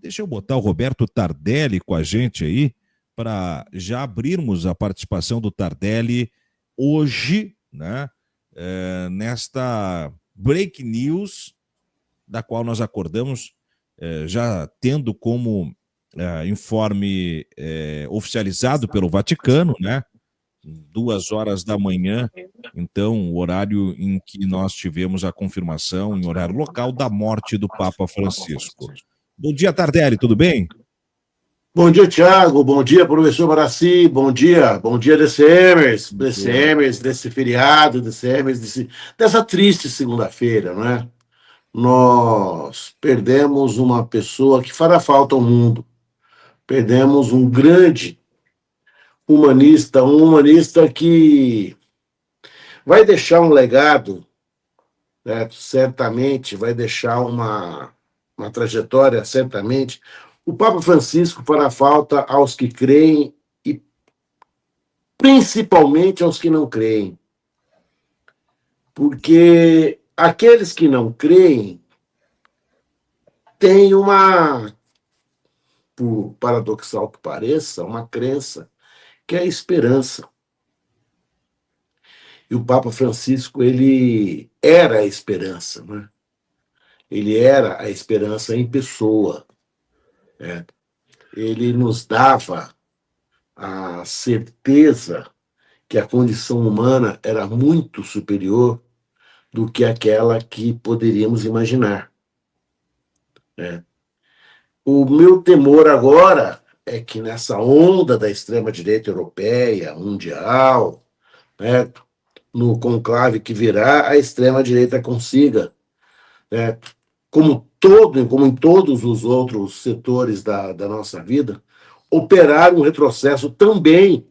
Deixa eu botar o Roberto Tardelli com a gente aí, para já abrirmos a participação do Tardelli hoje, né? Nesta break news, da qual nós acordamos, já tendo como informe oficializado pelo Vaticano, né? 2 horas da manhã, então, o horário em que nós tivemos a confirmação, em horário local, da morte do Papa Francisco. Bom dia, Tardelli, tudo bem? Bom dia, Thiago. Bom dia, professor Maraci. Bom dia, DCMers, desse feriado, DCMers, dessa triste segunda-feira, não é? Nós perdemos uma pessoa que fará falta ao mundo. Perdemos um grande humanista, um humanista que vai deixar um legado, né? Certamente vai deixar uma trajetória, certamente. O Papa Francisco fará falta aos que creem e principalmente aos que não creem. Porque aqueles que não creem têm por paradoxal que pareça, uma crença que é a esperança. E o Papa Francisco, ele era a esperança, né? Ele era a esperança em pessoa. Né? Ele nos dava a certeza que a condição humana era muito superior do que aquela que poderíamos imaginar. Né? O meu temor agora é que nessa onda da extrema-direita europeia, mundial, né, no conclave que virá, a extrema-direita consiga, né, como em todos os outros setores da nossa vida, operar um retrocesso também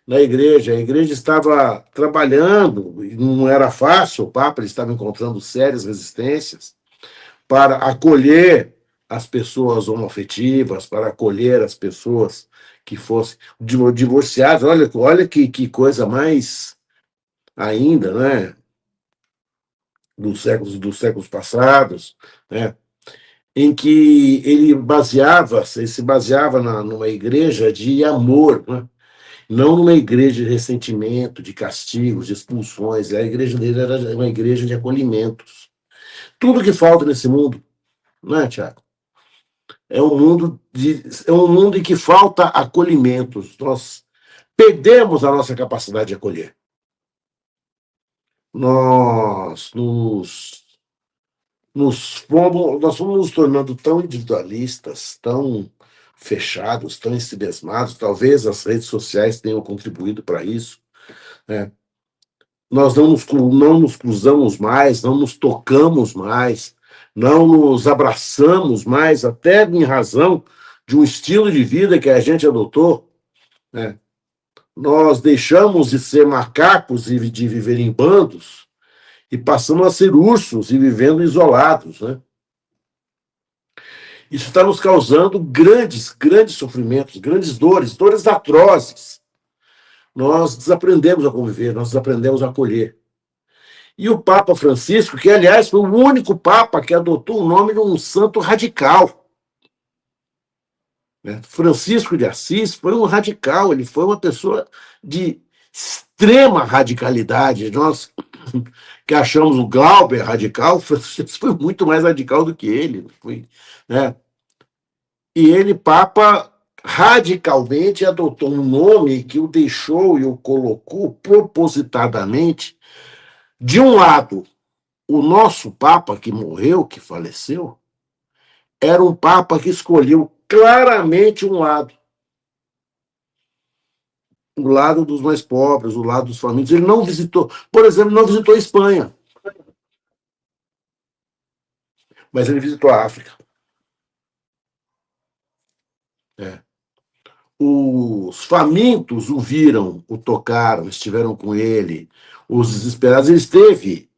na igreja. A igreja estava trabalhando, não era fácil, o Papa estava encontrando sérias resistências para acolher as pessoas homoafetivas, para acolher as pessoas que fossem divorciadas. Olha que coisa mais ainda, né? Dos séculos passados, né? Em que ele se baseava numa igreja de amor, né? Não numa igreja de ressentimento, de castigos, de expulsões. A igreja dele era uma igreja de acolhimentos. Tudo que falta nesse mundo, não é, Tiago? É um mundo em que falta acolhimentos. Nós perdemos a nossa capacidade de acolher. Nós fomos nos tornando tão individualistas, tão fechados, tão ensimesmados. Talvez as redes sociais tenham contribuído para isso. Né? Nós não nos cruzamos mais, não nos tocamos mais, não nos abraçamos mais, até em razão de um estilo de vida que a gente adotou. Né? Nós deixamos de ser macacos e de viver em bandos e passamos a ser ursos e vivendo isolados. Né? Isso está nos causando grandes sofrimentos, grandes dores atrozes. Nós desaprendemos a conviver, nós desaprendemos a acolher. E o Papa Francisco, que, aliás, foi o único Papa que adotou o nome de um santo radical. Né? Francisco de Assis foi um radical, ele foi uma pessoa de extrema radicalidade. Nós que achamos o Glauber radical, Francisco foi muito mais radical do que ele. Né? E ele, Papa, radicalmente adotou um nome que o deixou e o colocou propositadamente. De um lado, o nosso Papa que morreu, que faleceu, era um Papa que escolheu claramente um lado. O lado dos mais pobres, o lado dos famintos. Ele não visitou, por exemplo, não visitou a Espanha. Mas ele visitou a África. É. Os famintos o viram, o tocaram, estiveram com ele. Os desesperados, ele esteve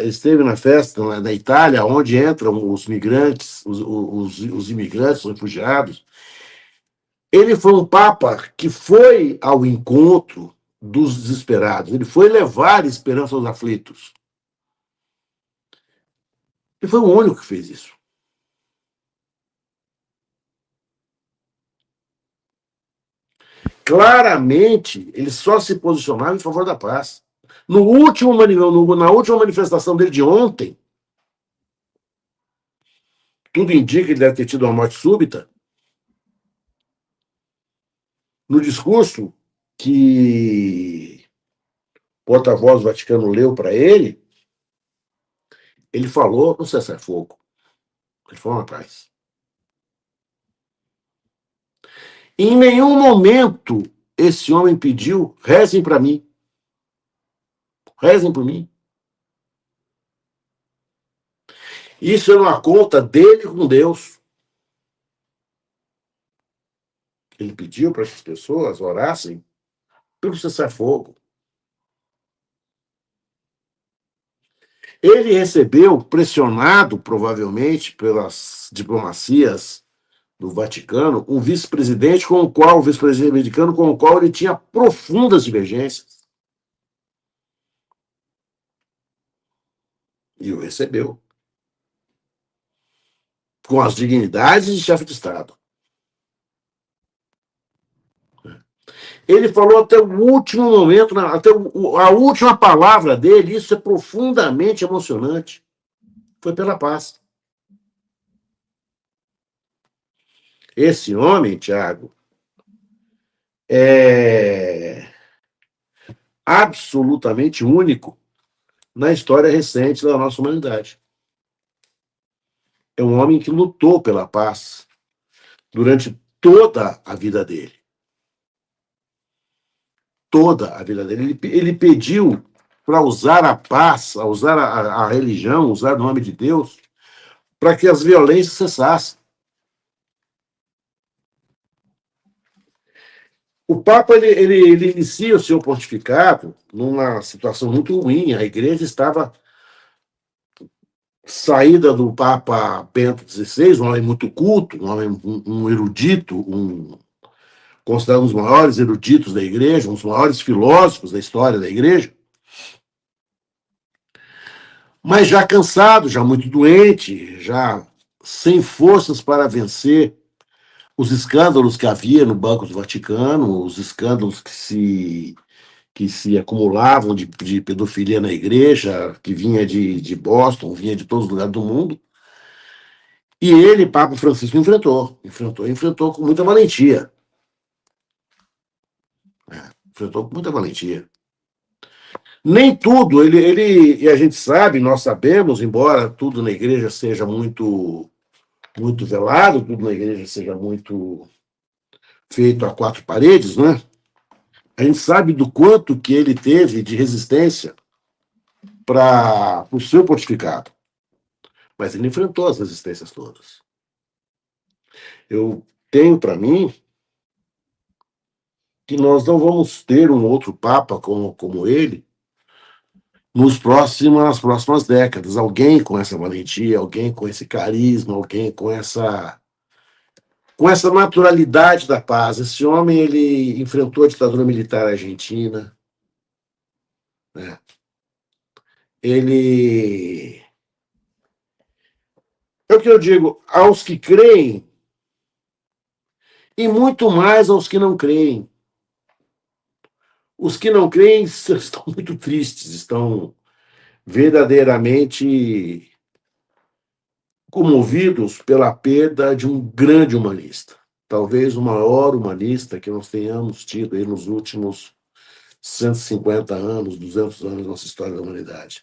esteve na festa na Itália, onde entram os migrantes, os imigrantes, os refugiados. Ele foi um Papa que foi ao encontro dos desesperados. Ele foi levar esperança aos aflitos. Ele foi o único que fez isso. Claramente, ele só se posicionava em favor da paz. Na última manifestação dele de ontem, tudo indica que ele deve ter tido uma morte súbita. No discurso que o porta-voz do Vaticano leu para ele falou no cessar-fogo. Ele falou na paz. Em nenhum momento esse homem pediu, rezem para mim. Rezem por mim. Isso é uma conta dele com Deus. Ele pediu para que as pessoas orassem pelo cessar-fogo. Ele recebeu, pressionado provavelmente pelas diplomacias do Vaticano, um vice-presidente o vice-presidente americano com o qual ele tinha profundas divergências. E o recebeu. Com as dignidades de chefe de Estado. Ele falou até o último momento, até a última palavra dele, isso é profundamente emocionante. Foi pela paz. Esse homem, Tiago, é absolutamente único na história recente da nossa humanidade. É um homem que lutou pela paz durante toda a vida dele. Toda a vida dele. Ele pediu para usar a paz, usar a religião, usar o nome de Deus, para que as violências cessassem. O Papa ele inicia o seu pontificado numa situação muito ruim. A igreja estava saída do Papa Bento XVI, um homem muito culto, um erudito, considerado um dos maiores eruditos da igreja, um dos maiores filósofos da história da igreja, mas já cansado, já muito doente, já sem forças para vencer os escândalos que havia no Banco do Vaticano, os escândalos que se acumulavam de pedofilia na igreja, que vinha de Boston, vinha de todos os lugares do mundo. E ele, Papa Francisco, enfrentou com muita valentia. Enfrentou com muita valentia. Nem tudo, e a gente sabe, nós sabemos, embora tudo na igreja seja muito, muito velado, tudo na igreja seja muito feito a quatro paredes, né? A gente sabe do quanto que ele teve de resistência para o seu pontificado. Mas ele enfrentou as resistências todas. Eu tenho para mim que nós não vamos ter um outro Papa como ele nas próximas décadas. Alguém com essa valentia, alguém com esse carisma, alguém com essa naturalidade da paz. Esse homem ele enfrentou a ditadura militar argentina. Né? Ele... É o que eu digo, aos que creem, e muito mais aos que não creem. Os que não creem estão muito tristes, estão verdadeiramente comovidos pela perda de um grande humanista. Talvez o maior humanista que nós tenhamos tido aí nos últimos 150 anos, 200 anos da nossa história da humanidade.